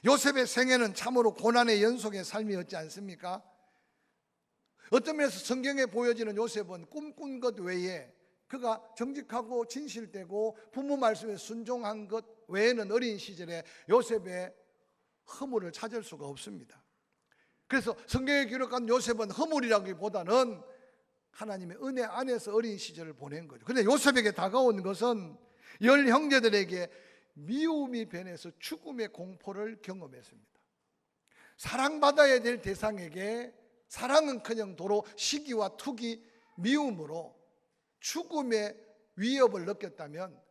요셉의 생애는 참으로 고난의 연속의 삶이었지 않습니까? 어떤 면에서 성경에 보여지는 요셉은 꿈꾼 것 외에 그가 정직하고 진실되고 부모 말씀에 순종한 것 외에는 어린 시절에 요셉의 허물을 찾을 수가 없습니다. 그래서 성경에 기록한 요셉은 허물이라기보다는 하나님의 은혜 안에서 어린 시절을 보낸 거죠. 그런데 요셉에게 다가온 것은 열 형제들에게 미움이 변해서 죽음의 공포를 경험했습니다. 사랑받아야 될 대상에게 사랑은커녕 도로 시기와 투기, 미움으로 죽음의 위협을 느꼈다면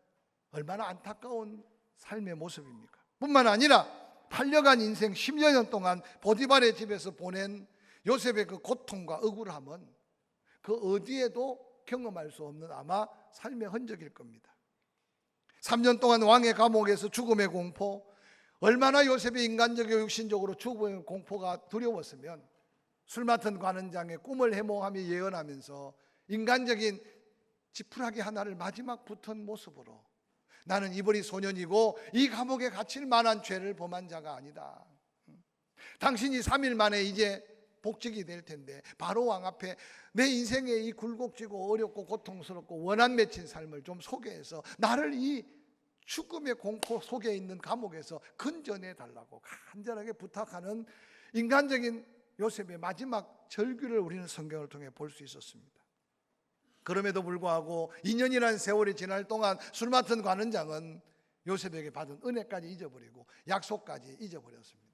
얼마나 안타까운 삶의 모습입니까? 뿐만 아니라 팔려간 인생 10여 년 동안 보디발의 집에서 보낸 요셉의 그 고통과 억울함은 그 어디에도 경험할 수 없는 아마 삶의 흔적일 겁니다. 3년 동안 왕의 감옥에서 죽음의 공포, 얼마나 요셉이 인간적이고 육신적으로 죽음의 공포가 두려웠으면 술 맡은 관원장의 꿈을 해몽하며 예언하면서 인간적인 지푸라기 하나를 마지막 붙은 모습으로 나는 이벌이 소년이고 이 감옥에 갇힐 만한 죄를 범한 자가 아니다. 당신이 3일 만에 이제 복직이 될 텐데 바로 왕 앞에 내 인생의 이 굴곡지고 어렵고 고통스럽고 원한 맺힌 삶을 좀 소개해서 나를 이 죽음의 공포 속에 있는 감옥에서 건져내 달라고 간절하게 부탁하는 인간적인 요셉의 마지막 절규를 우리는 성경을 통해 볼 수 있었습니다. 그럼에도 불구하고 2년이라는 세월이 지날 동안 술 맡은 관원장은 요셉에게 받은 은혜까지 잊어버리고 약속까지 잊어버렸습니다.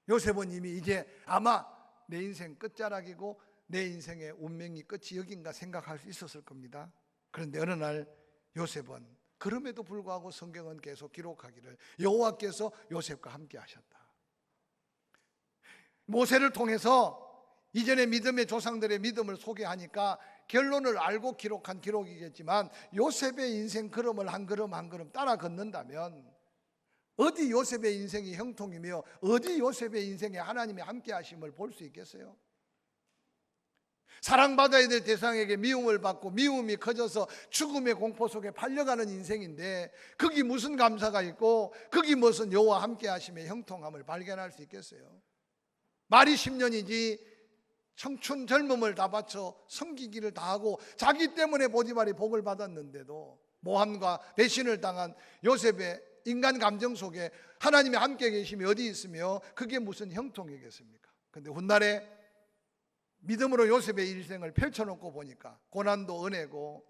요셉은 이미 이제 아마 내 인생 끝자락이고 내 인생의 운명이 끝이 여긴가 생각할 수 있었을 겁니다. 그런데 어느 날 요셉은 그럼에도 불구하고 성경은 계속 기록하기를 여호와께서 요셉과 함께 하셨다. 모세를 통해서 이전의 믿음의 조상들의 믿음을 소개하니까 결론을 알고 기록한 기록이겠지만 요셉의 인생 걸음을 한 걸음 한 걸음 따라 걷는다면 어디 요셉의 인생이 형통이며 어디 요셉의 인생에 하나님의 함께 하심을 볼 수 있겠어요? 사랑받아야 될 대상에게 미움을 받고 미움이 커져서 죽음의 공포 속에 팔려가는 인생인데 거기 무슨 감사가 있고 거기 무슨 여호와 함께 하심의 형통함을 발견할 수 있겠어요? 말이 10년이지 청춘 젊음을 다 바쳐 섬기기를 다하고 자기 때문에 보디발이 복을 받았는데도 모함과 배신을 당한 요셉의 인간 감정 속에 하나님의 함께 계심이 어디 있으며 그게 무슨 형통이겠습니까? 그런데 훗날에 믿음으로 요셉의 일생을 펼쳐놓고 보니까 고난도 은혜고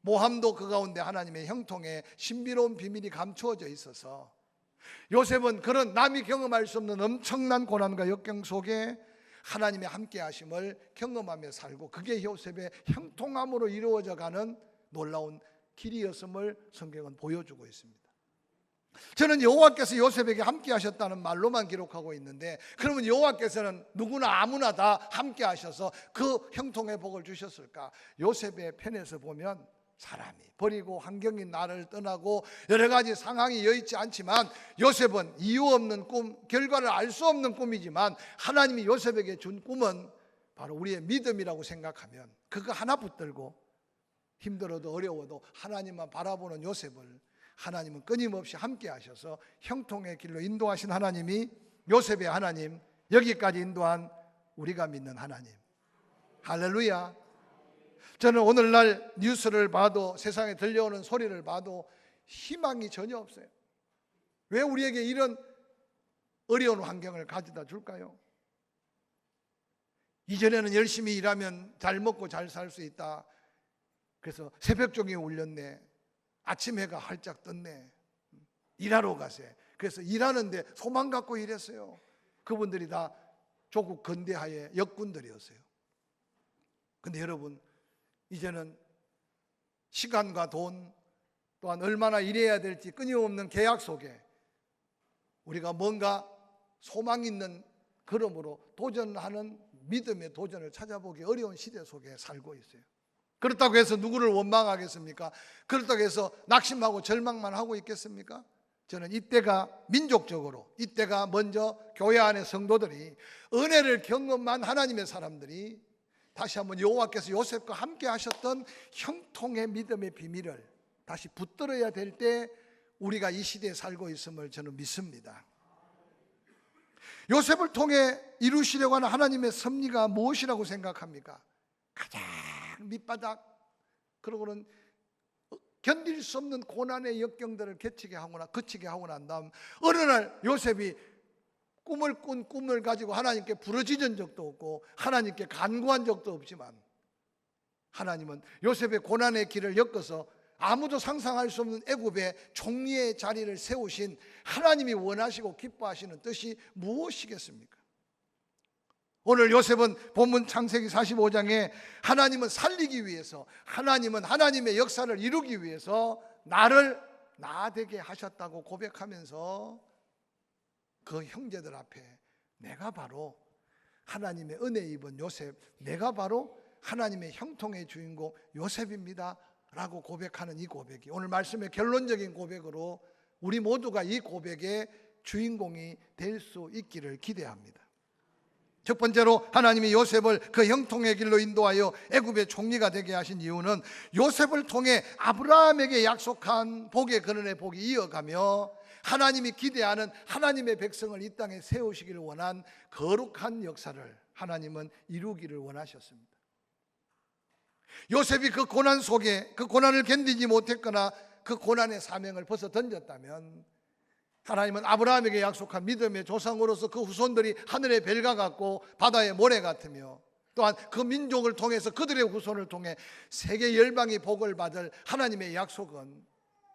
모함도 그 가운데 하나님의 형통의 신비로운 비밀이 감추어져 있어서 요셉은 그런 남이 경험할 수 없는 엄청난 고난과 역경 속에 하나님의 함께 하심을 경험하며 살고 그게 요셉의 형통함으로 이루어져 가는 놀라운 길이었음을 성경은 보여주고 있습니다. 저는 여호와께서 요셉에게 함께 하셨다는 말로만 기록하고 있는데 그러면 여호와께서는 누구나 아무나 다 함께 하셔서 그 형통의 복을 주셨을까? 요셉의 편에서 보면 사람이 버리고 환경이 나를 떠나고 여러 가지 상황이 여의치 않지만 요셉은 이유 없는 꿈, 결과를 알 수 없는 꿈이지만 하나님이 요셉에게 준 꿈은 바로 우리의 믿음이라고 생각하면 그거 하나 붙들고 힘들어도 어려워도 하나님만 바라보는 요셉을 하나님은 끊임없이 함께 하셔서 형통의 길로 인도하신 하나님이 요셉의 하나님, 여기까지 인도한 우리가 믿는 하나님. 할렐루야. 저는 오늘날 뉴스를 봐도 세상에 들려오는 소리를 봐도 희망이 전혀 없어요. 왜 우리에게 이런 어려운 환경을 가져다 줄까요? 이전에는 열심히 일하면 잘 먹고 잘 살 수 있다. 그래서 새벽종이 울렸네. 아침 해가 활짝 떴네. 일하러 가세. 그래서 일하는데 소망 갖고 일했어요. 그분들이 다 조국 건대하의 역군들이었어요. 근데 여러분 이제는 시간과 돈 또한 얼마나 일해야 될지 끊임없는 계약 속에 우리가 뭔가 소망 있는 걸음으로 도전하는 믿음의 도전을 찾아보기 어려운 시대 속에 살고 있어요. 그렇다고 해서 누구를 원망하겠습니까? 그렇다고 해서 낙심하고 절망만 하고 있겠습니까? 저는 이때가 민족적으로 이때가 먼저 교회 안의 성도들이 은혜를 경험한 하나님의 사람들이 다시 한번 여호와께서 요셉과 함께 하셨던 형통의 믿음의 비밀을 다시 붙들어야 될 때 우리가 이 시대에 살고 있음을 저는 믿습니다. 요셉을 통해 이루시려고 하는 하나님의 섭리가 무엇이라고 생각합니까? 가장 밑바닥, 그러고는 견딜 수 없는 고난의 역경들을 거치게 하고 난 다음 어느 날 요셉이 꿈을 꾼 꿈을 가지고 하나님께 부르짖은 적도 없고 하나님께 간구한 적도 없지만 하나님은 요셉의 고난의 길을 엮어서 아무도 상상할 수 없는 애굽의 총리의 자리를 세우신 하나님이 원하시고 기뻐하시는 뜻이 무엇이겠습니까? 오늘 요셉은 본문 창세기 45장에 하나님은 살리기 위해서, 하나님은 하나님의 역사를 이루기 위해서 나를 나되게 하셨다고 고백하면서 그 형제들 앞에 내가 바로 하나님의 은혜 입은 요셉, 내가 바로 하나님의 형통의 주인공 요셉입니다 라고 고백하는 이 고백이 오늘 말씀의 결론적인 고백으로 우리 모두가 이 고백의 주인공이 될 수 있기를 기대합니다. 첫 번째로 하나님이 요셉을 그 형통의 길로 인도하여 애굽의 총리가 되게 하신 이유는 요셉을 통해 아브라함에게 약속한 복의 근원의 복이 이어가며 하나님이 기대하는 하나님의 백성을 이 땅에 세우시기를 원한 거룩한 역사를 하나님은 이루기를 원하셨습니다. 요셉이 그 고난 속에 그 고난을 견디지 못했거나 그 고난의 사명을 벗어 던졌다면 하나님은 아브라함에게 약속한 믿음의 조상으로서 그 후손들이 하늘의 별과 같고 바다의 모래 같으며 또한 그 민족을 통해서 그들의 후손을 통해 세계 열방이 복을 받을 하나님의 약속은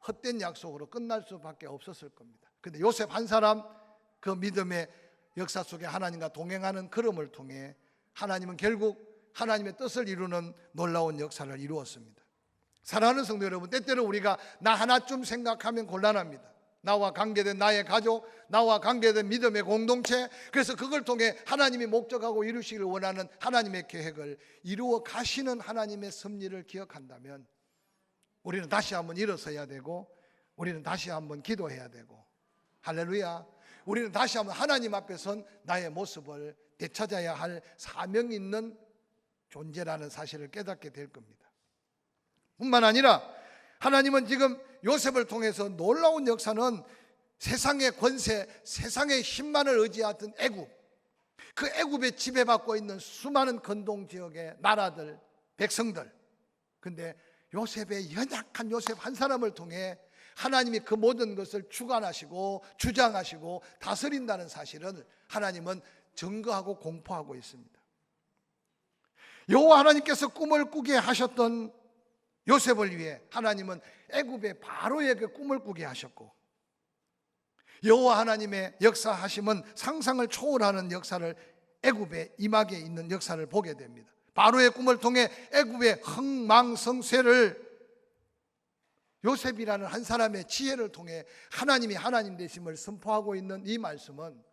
헛된 약속으로 끝날 수밖에 없었을 겁니다. 그런데 요셉 한 사람 그 믿음의 역사 속에 하나님과 동행하는 걸음을 통해 하나님은 결국 하나님의 뜻을 이루는 놀라운 역사를 이루었습니다. 사랑하는 성도 여러분, 때때로 우리가 나 하나쯤 생각하면 곤란합니다. 나와 관계된 나의 가족, 나와 관계된 믿음의 공동체, 그래서 그걸 통해 하나님이 목적하고 이루시기를 원하는 하나님의 계획을 이루어 가시는 하나님의 섭리를 기억한다면 우리는 다시 한번 일어서야 되고 우리는 다시 한번 기도해야 되고, 할렐루야, 우리는 다시 한번 하나님 앞에 선 나의 모습을 되찾아야 할 사명 있는 존재라는 사실을 깨닫게 될 겁니다. 뿐만 아니라 하나님은 지금 요셉을 통해서 놀라운 역사는 세상의 권세, 세상의 힘만을 의지하던 애굽, 그 애굽에 지배받고 있는 수많은 건동 지역의 나라들, 백성들, 근데 요셉의 연약한 요셉 한 사람을 통해 하나님이 그 모든 것을 주관하시고 주장하시고 다스린다는 사실을 하나님은 증거하고 공포하고 있습니다. 여호와 하나님께서 꿈을 꾸게 하셨던 요셉을 위해 하나님은 애굽의 바로에게 꿈을 꾸게 하셨고, 여호와 하나님의 역사하심은 상상을 초월하는 역사를 애굽에 임하게 있는 역사를 보게 됩니다. 바로의 꿈을 통해 애굽의 흥망성쇠를 요셉이라는 한 사람의 지혜를 통해 하나님이 하나님 되심을 선포하고 있는 이 말씀은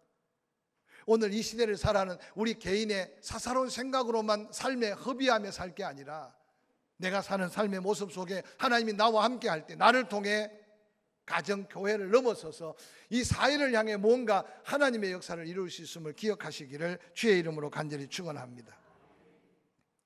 오늘 이 시대를 살아가는 우리 개인의 사사로운 생각으로만 삶에 허비하며 살 게 아니라 내가 사는 삶의 모습 속에 하나님이 나와 함께 할 때 나를 통해 가정, 교회를 넘어서서 이 사회를 향해 뭔가 하나님의 역사를 이룰 수 있음을 기억하시기를 주의 이름으로 간절히 축원합니다.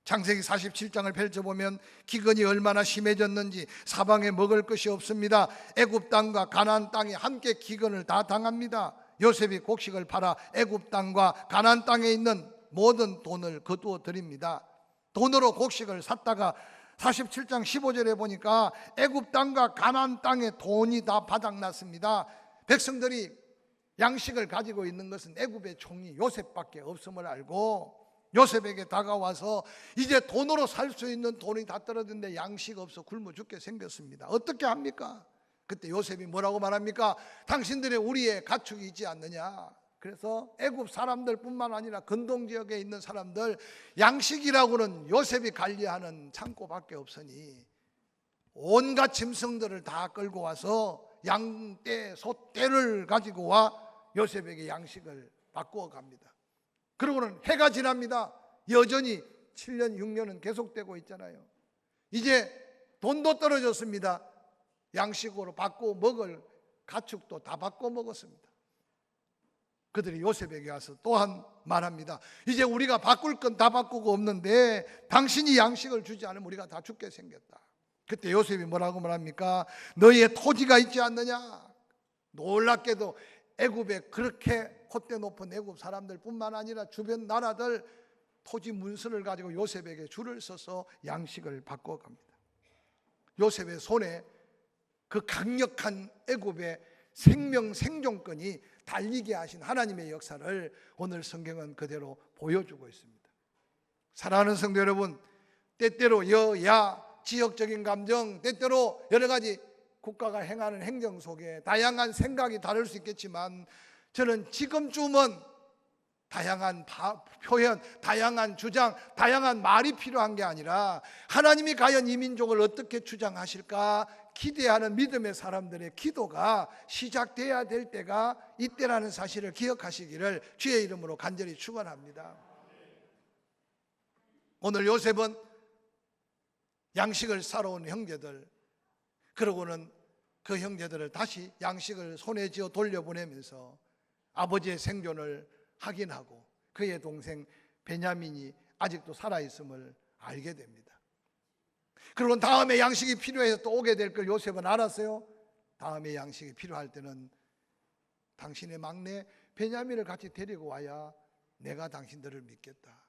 창세기 47장을 펼쳐보면 기근이 얼마나 심해졌는지 사방에 먹을 것이 없습니다. 애굽 땅과 가나안 땅이 함께 기근을 다 당합니다. 요셉이 곡식을 팔아 애굽 땅과 가나안 땅에 있는 모든 돈을 거두어 드립니다. 돈으로 곡식을 샀다가 47장 15절에 보니까 애굽 땅과 가나안 땅에 돈이 다 바닥났습니다. 백성들이 양식을 가지고 있는 것은 애굽의 총리 요셉밖에 없음을 알고 요셉에게 다가와서 이제 돈으로 살 수 있는 돈이 다 떨어졌는데 양식 없어 굶어 죽게 생겼습니다. 어떻게 합니까? 그때 요셉이 뭐라고 말합니까? 당신들의 우리의 가축이 있지 않느냐. 그래서 애굽 사람들 뿐만 아니라 근동 지역에 있는 사람들, 양식이라고는 요셉이 관리하는 창고밖에 없으니 온갖 짐승들을 다 끌고 와서 양떼, 소떼를 가지고 와 요셉에게 양식을 바꾸어 갑니다. 그러고는 해가 지납니다. 여전히 7년, 6년은 계속되고 있잖아요. 이제 돈도 떨어졌습니다. 양식으로 바꾸어 먹을 가축도 다 바꿔 먹었습니다. 그들이 요셉에게 와서 또한 말합니다. 이제 우리가 바꿀 건 다 바꾸고 없는데 당신이 양식을 주지 않으면 우리가 다 죽게 생겼다. 그때 요셉이 뭐라고 말합니까? 너희의 토지가 있지 않느냐? 놀랍게도 애굽에 그렇게 콧대 높은 애굽 사람들뿐만 아니라 주변 나라들 토지 문서를 가지고 요셉에게 줄을 서서 양식을 바꿔갑니다. 요셉의 손에 그 강력한 애굽의 생명 생존권이 달리게 하신 하나님의 역사를 오늘 성경은 그대로 보여주고 있습니다. 사랑하는 성도 여러분, 때때로 여야 지역적인 감정, 때때로 여러 가지 국가가 행하는 행정 속에 다양한 생각이 다를 수 있겠지만, 저는 지금쯤은 다양한 표현, 다양한 주장, 다양한 말이 필요한 게 아니라 하나님이 과연 이 민족을 어떻게 주장하실까 기대하는 믿음의 사람들의 기도가 시작돼야 될 때가 이때라는 사실을 기억하시기를 주의 이름으로 간절히 축원합니다. 오늘 요셉은 양식을 사러 온 형제들, 그러고는 그 형제들을 다시 양식을 손에 쥐어 돌려보내면서 아버지의 생존을 확인하고 그의 동생 베냐민이 아직도 살아있음을 알게 됩니다. 그리고 다음에 양식이 필요해서 또 오게 될 걸 요셉은 알았어요. 다음에 양식이 필요할 때는 당신의 막내 베냐민을 같이 데리고 와야 내가 당신들을 믿겠다.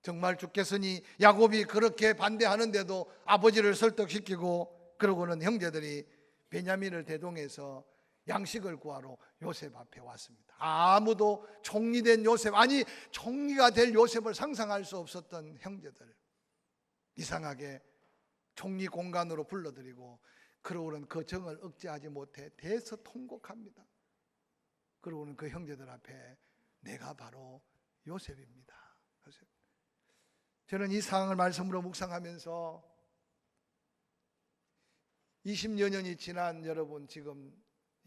정말 주께서니 야곱이 그렇게 반대하는데도 아버지를 설득시키고, 그러고는 형제들이 베냐민을 대동해서 양식을 구하러 요셉 앞에 왔습니다. 아무도 총리된 요셉, 아니 총리가 될 요셉을 상상할 수 없었던 형제들, 이상하게 총리 공간으로 불러들이고, 그러고는 그 정을 억제하지 못해 대서통곡합니다. 그러고는 그 형제들 앞에 내가 바로 요셉입니다. 저는 이 상황을 말씀으로 묵상하면서 20여 년이 지난 여러분, 지금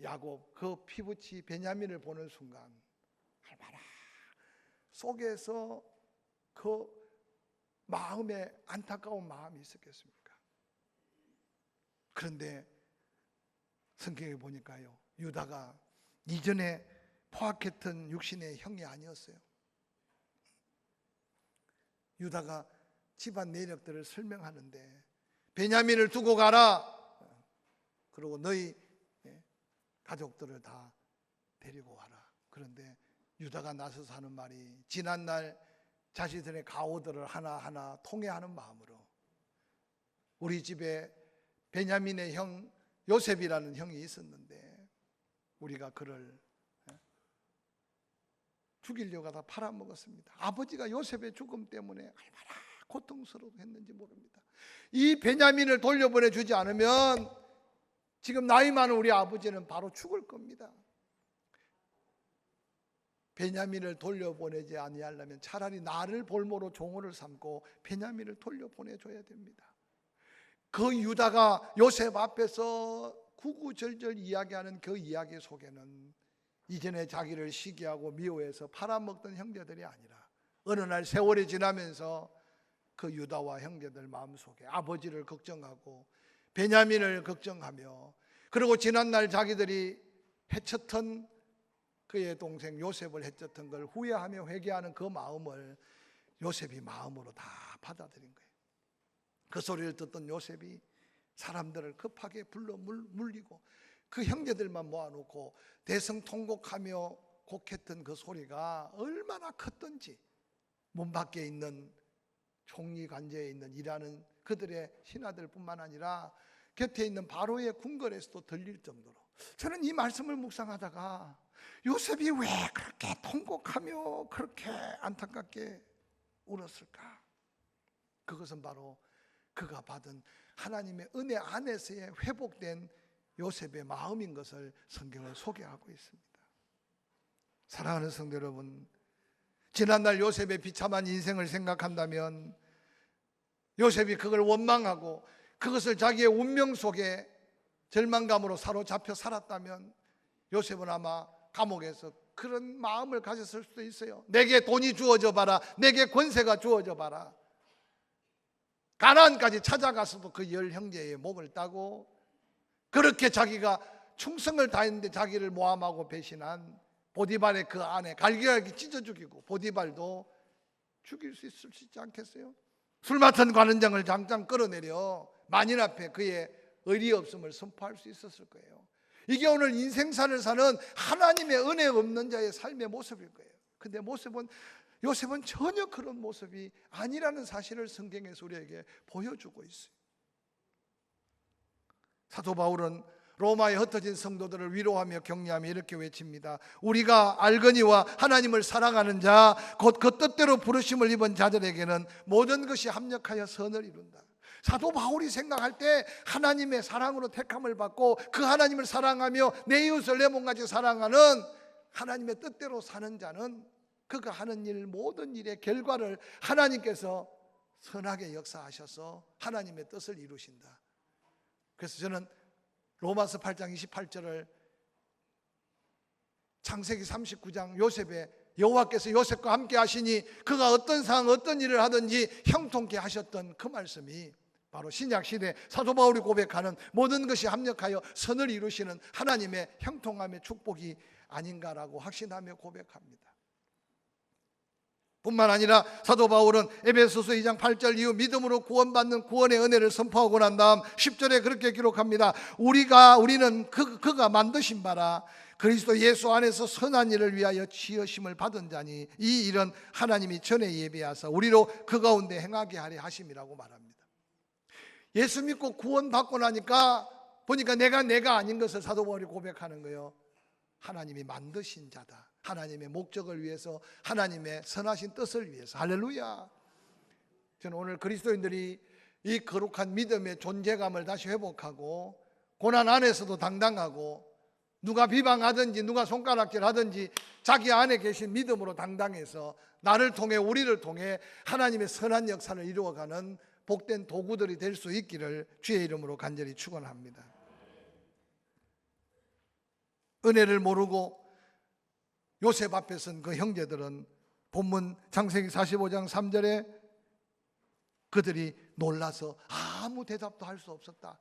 야곱 그 피부치 베냐민을 보는 순간 얼마나 속에서 그 마음에 안타까운 마음이 있었겠습니까? 그런데 성경에 보니까요, 유다가 이전에 포악했던 육신의 형이 아니었어요. 유다가 집안 내력들을 설명하는데, 베냐민을 두고 가라, 그리고 너희 가족들을 다 데리고 와라. 그런데 유다가 나서서 하는 말이, 지난날 자신들의 가오들을 하나하나 통회하는 마음으로, 우리 집에 베냐민의 형 요셉이라는 형이 있었는데 우리가 그를 죽이려고 하다 팔아먹었습니다. 아버지가 요셉의 죽음 때문에 얼마나 고통스러웠는지 모릅니다. 이 베냐민을 돌려보내주지 않으면 지금 나이 많은 우리 아버지는 바로 죽을 겁니다. 베냐민을 돌려보내지 아니하려면 차라리 나를 볼모로 종호를 삼고 베냐민을 돌려보내줘야 됩니다. 그 유다가 요셉 앞에서 구구절절 이야기하는 그 이야기 속에는 이전에 자기를 시기하고 미워해서 팔아먹던 형제들이 아니라, 어느 날 세월이 지나면서 그 유다와 형제들 마음속에 아버지를 걱정하고 베냐민을 걱정하며, 그리고 지난날 자기들이 해쳤던 그의 동생 요셉을 해쳤던 걸 후회하며 회개하는 그 마음을 요셉이 마음으로 다 받아들인 거예요. 그 소리를 듣던 요셉이 사람들을 급하게 불러 물리고 그 형제들만 모아놓고 대성통곡하며 곡했던 그 소리가 얼마나 컸던지, 문 밖에 있는 총리 관제에 있는 일하는 그들의 신하들뿐만 아니라 곁에 있는 바로의 궁궐에서도 들릴 정도로, 저는 이 말씀을 묵상하다가 요셉이 왜 그렇게 통곡하며 그렇게 안타깝게 울었을까? 그것은 바로 그가 받은 하나님의 은혜 안에서의 회복된 요셉의 마음인 것을 성경은 소개하고 있습니다. 사랑하는 성도 여러분, 지난날 요셉의 비참한 인생을 생각한다면, 요셉이 그걸 원망하고 그것을 자기의 운명 속에 절망감으로 사로잡혀 살았다면 요셉은 아마 감옥에서 그런 마음을 가졌을 수도 있어요. 내게 돈이 주어져 봐라, 내게 권세가 주어져 봐라. 가나안까지 찾아가서도 그 열 형제의 목을 따고, 그렇게 자기가 충성을 다했는데 자기를 모함하고 배신한 보디발의 그 아내 갈기갈기 찢어 죽이고, 보디발도 죽일 수 있지 않겠어요? 술 맡은 관원장을 당장 끌어내려 만인 앞에 그의 의리 없음을 선포할 수 있었을 거예요. 이게 오늘 인생사를 사는 하나님의 은혜 없는 자의 삶의 모습일 거예요. 근데 요셉은 전혀 그런 모습이 아니라는 사실을 성경에서 우리에게 보여주고 있어요. 사도 바울은 로마에 흩어진 성도들을 위로하며 격려하며 이렇게 외칩니다. 우리가 알거니와 하나님을 사랑하는 자, 곧 그 뜻대로 부르심을 입은 자들에게는 모든 것이 합력하여 선을 이룬다. 사도 바울이 생각할 때 하나님의 사랑으로 택함을 받고 그 하나님을 사랑하며 내 이웃을 내 몸같이 사랑하는 하나님의 뜻대로 사는 자는 그가 하는 일 모든 일의 결과를 하나님께서 선하게 역사하셔서 하나님의 뜻을 이루신다. 그래서 저는 로마서 8장 28절을 창세기 39장 요셉의 여호와께서 요셉과 함께 하시니 그가 어떤 상황 어떤 일을 하든지 형통케 하셨던 그 말씀이 바로 신약시대 사도 바울이 고백하는 모든 것이 합력하여 선을 이루시는 하나님의 형통함의 축복이 아닌가라고 확신하며 고백합니다. 뿐만 아니라 사도 바울은 에베소서 2장 8절 이후 믿음으로 구원받는 구원의 은혜를 선포하고 난 다음 10절에 그렇게 기록합니다. 우리는 그가 만드신 바라 그리스도 예수 안에서 선한 일을 위하여 지으심을 받은 자니 이 일은 하나님이 전에 예비하사 우리로 그 가운데 행하게 하려 하심이라고 말합니다. 예수 믿고 구원받고 나니까 보니까 내가 아닌 것을 사도 바울이 고백하는 거예요. 하나님이 만드신 자다. 하나님의 목적을 위해서, 하나님의 선하신 뜻을 위해서. 할렐루야. 저는 오늘 그리스도인들이 이 거룩한 믿음의 존재감을 다시 회복하고 고난 안에서도 당당하고 누가 비방하든지 누가 손가락질하든지 자기 안에 계신 믿음으로 당당해서 나를 통해 우리를 통해 하나님의 선한 역사를 이루어가는 복된 도구들이 될 수 있기를 주의 이름으로 간절히 축원합니다. 은혜를 모르고 요셉 앞에 선 그 형제들은 본문 창세기 45장 3절에 그들이 놀라서 아무 대답도 할 수 없었다.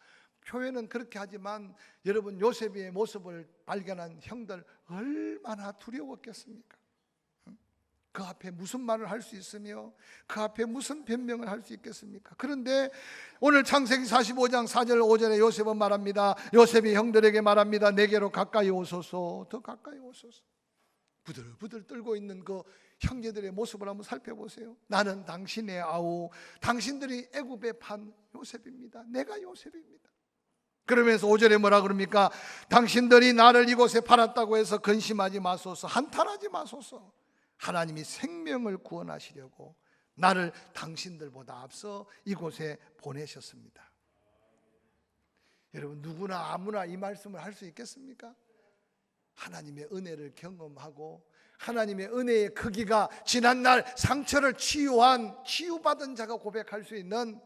표현은 그렇게 하지만 여러분 요셉의 모습을 발견한 형들 얼마나 두려웠겠습니까? 그 앞에 무슨 말을 할 수 있으며 그 앞에 무슨 변명을 할 수 있겠습니까? 그런데 오늘 창세기 45장 4절 5절에 요셉은 말합니다. 요셉이 형들에게 말합니다. 내게로 가까이 오소서. 더 가까이 오소서. 부들부들 떨고 있는 그 형제들의 모습을 한번 살펴보세요. 나는 당신의 아우, 당신들이 애굽에 판 요셉입니다. 내가 요셉입니다. 그러면서 5절에 뭐라 그럽니까? 당신들이 나를 이곳에 팔았다고 해서 근심하지 마소서. 한탄하지 마소서. 하나님이 생명을 구원하시려고 나를 당신들보다 앞서 이곳에 보내셨습니다. 여러분 누구나 아무나 이 말씀을 할 수 있겠습니까? 하나님의 은혜를 경험하고 하나님의 은혜의 크기가 지난날 상처를 치유받은 자가 고백할 수 있는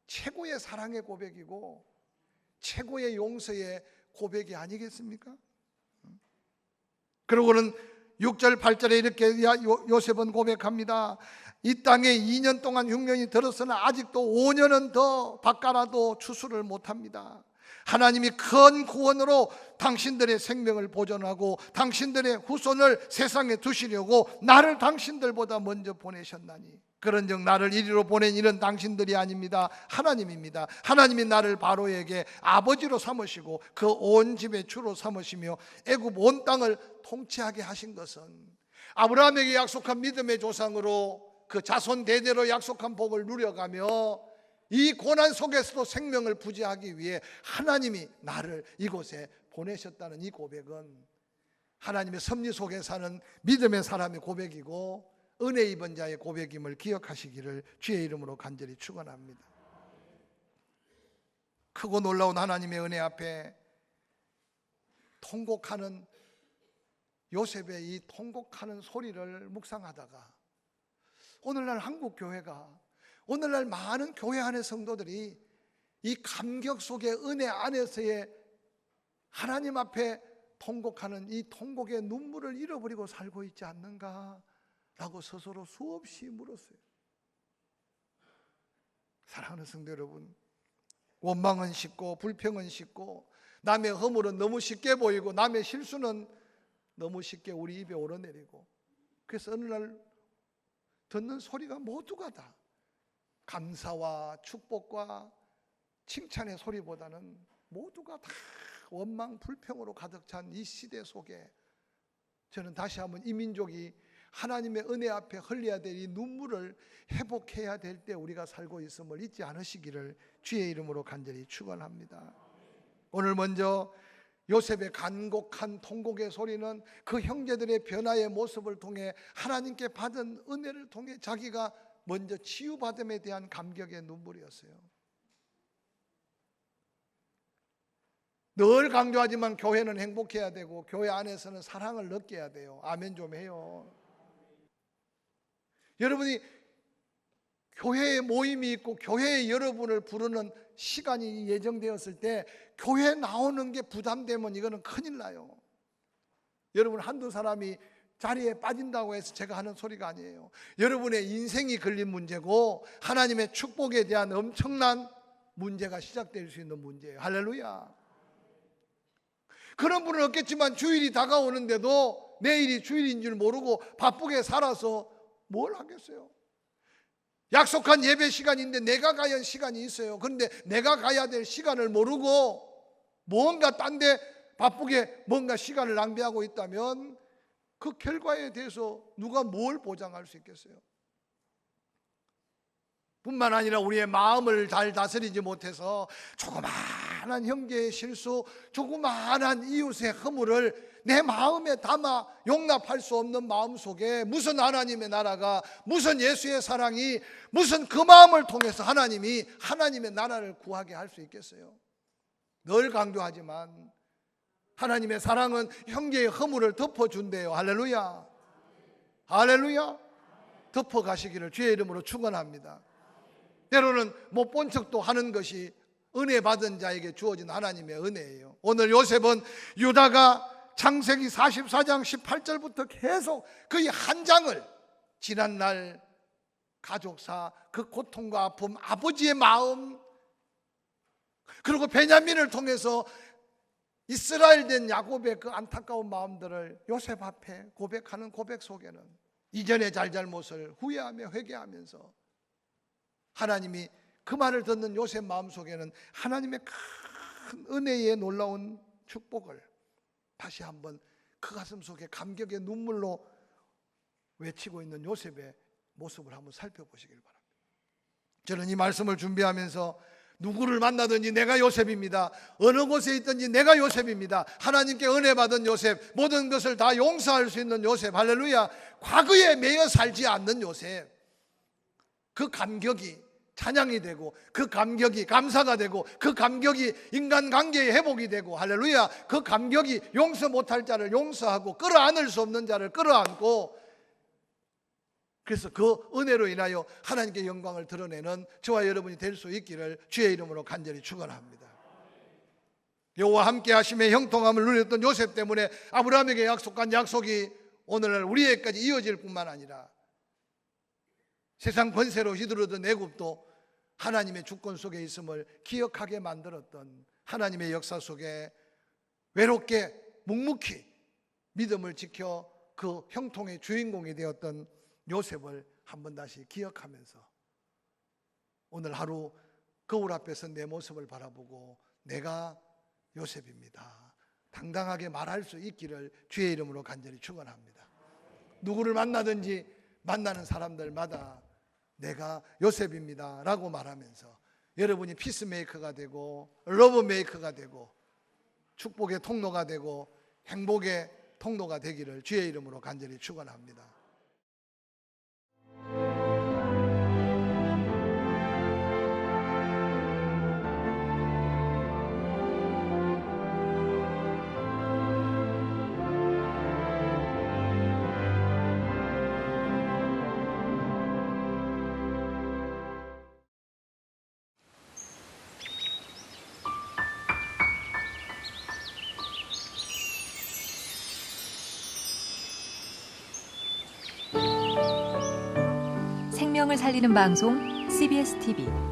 최고의 사랑의 고백이고 최고의 용서의 고백이 아니겠습니까? 그러고는 6절 8절에 이렇게 요셉은 고백합니다. 이 땅에 2년 동안 흉년이 들었으나 아직도 5년은 더 바꿔라도 추수를 못합니다. 하나님이 큰 구원으로 당신들의 생명을 보존하고 당신들의 후손을 세상에 두시려고 나를 당신들보다 먼저 보내셨나니 그런즉 나를 이리로 보낸 이는 당신들이 아닙니다. 하나님입니다. 하나님이 나를 바로에게 아버지로 삼으시고 그 온 집의 주로 삼으시며 애굽 온 땅을 통치하게 하신 것은 아브라함에게 약속한 믿음의 조상으로 그 자손 대대로 약속한 복을 누려가며 이 고난 속에서도 생명을 부지하기 위해 하나님이 나를 이곳에 보내셨다는 이 고백은 하나님의 섭리 속에 사는 믿음의 사람의 고백이고 은혜 입은 자의 고백임을 기억하시기를 주의 이름으로 간절히 축원합니다. 크고 놀라운 하나님의 은혜 앞에 통곡하는 요셉의 이 통곡하는 소리를 묵상하다가 오늘날 한국 교회가 오늘날 많은 교회 안의 성도들이 이 감격 속의 은혜 안에서의 하나님 앞에 통곡하는 이 통곡의 눈물을 잃어버리고 살고 있지 않는가 라고 스스로 수없이 물었어요. 사랑하는 성도 여러분, 원망은 쉽고 불평은 쉽고 남의 허물은 너무 쉽게 보이고 남의 실수는 너무 쉽게 우리 입에 오르내리고 그래서 어느 날 듣는 소리가 모두가 다 감사와 축복과 칭찬의 소리보다는 모두가 다 원망 불평으로 가득 찬 이 시대 속에 저는 다시 한번 이 민족이 하나님의 은혜 앞에 흘려야 될 이 눈물을 회복해야 될 때 우리가 살고 있음을 잊지 않으시기를 주의 이름으로 간절히 축원합니다. 오늘 먼저 요셉의 간곡한 통곡의 소리는 그 형제들의 변화의 모습을 통해 하나님께 받은 은혜를 통해 자기가 먼저 치유받음에 대한 감격의 눈물이었어요. 늘 강조하지만 교회는 행복해야 되고 교회 안에서는 사랑을 느껴야 돼요. 아멘 좀 해요. 여러분이 교회에 모임이 있고 교회에 여러분을 부르는 시간이 예정되었을 때 교회 나오는 게 부담되면 이거는 큰일 나요. 여러분 한두 사람이 자리에 빠진다고 해서 제가 하는 소리가 아니에요. 여러분의 인생이 걸린 문제고 하나님의 축복에 대한 엄청난 문제가 시작될 수 있는 문제예요. 할렐루야. 그런 분은 없겠지만 주일이 다가오는데도 내일이 주일인 줄 모르고 바쁘게 살아서 뭘 하겠어요? 약속한 예배 시간인데 내가 가야 할 시간이 있어요. 그런데 내가 가야 될 시간을 모르고 뭔가 딴 데 바쁘게 뭔가 시간을 낭비하고 있다면 그 결과에 대해서 누가 뭘 보장할 수 있겠어요? 뿐만 아니라 우리의 마음을 잘 다스리지 못해서 조그마한 형제의 실수, 조그마한 이웃의 허물을 내 마음에 담아 용납할 수 없는 마음 속에 무슨 하나님의 나라가, 무슨 예수의 사랑이, 무슨 그 마음을 통해서 하나님이 하나님의 나라를 구하게 할 수 있겠어요? 늘 강조하지만 하나님의 사랑은 형제의 허물을 덮어준대요. 할렐루야. 할렐루야. 덮어가시기를 주의 이름으로 축원합니다. 때로는 못 본 척도 하는 것이 은혜 받은 자에게 주어진 하나님의 은혜예요. 오늘 요셉은 유다가 창세기 44장 18절부터 계속 거의 한 장을 지난날 가족사 그 고통과 아픔, 아버지의 마음, 그리고 베냐민을 통해서 이스라엘 된 야곱의 그 안타까운 마음들을 요셉 앞에 고백하는 고백 속에는 이전의 잘잘못을 후회하며 회개하면서 하나님이 그 말을 듣는 요셉 마음속에는 하나님의 큰 은혜의 놀라운 축복을 다시 한번 그 가슴 속에 감격의 눈물로 외치고 있는 요셉의 모습을 한번 살펴보시길 바랍니다. 저는 이 말씀을 준비하면서 누구를 만나든지 내가 요셉입니다. 어느 곳에 있든지 내가 요셉입니다. 하나님께 은혜 받은 요셉, 모든 것을 다 용서할 수 있는 요셉, 할렐루야. 과거에 매여 살지 않는 요셉, 그 감격이 찬양이 되고, 그 감격이 감사가 되고, 그 감격이 인간관계의 회복이 되고, 할렐루야. 그 감격이 용서 못할 자를 용서하고 끌어안을 수 없는 자를 끌어안고, 그래서 그 은혜로 인하여 하나님께 영광을 드러내는 저와 여러분이 될 수 있기를 주의 이름으로 간절히 축원합니다. 여호와 함께 하심의 형통함을 누렸던 요셉 때문에 아브라함에게 약속한 약속이 오늘날 우리에게까지 이어질 뿐만 아니라 세상 권세로 휘두르던 애굽도 하나님의 주권 속에 있음을 기억하게 만들었던 하나님의 역사 속에 외롭게 묵묵히 믿음을 지켜 그 형통의 주인공이 되었던 요셉을 한번 다시 기억하면서 오늘 하루 거울 앞에서 내 모습을 바라보고 내가 요셉입니다, 당당하게 말할 수 있기를 주의 이름으로 간절히 축원합니다. 누구를 만나든지 만나는 사람들마다 내가 요셉입니다 라고 말하면서 여러분이 피스메이커가 되고 러브메이커가 되고 축복의 통로가 되고 행복의 통로가 되기를 주의 이름으로 간절히 축원합니다. 생명을 살리는 방송 CBS TV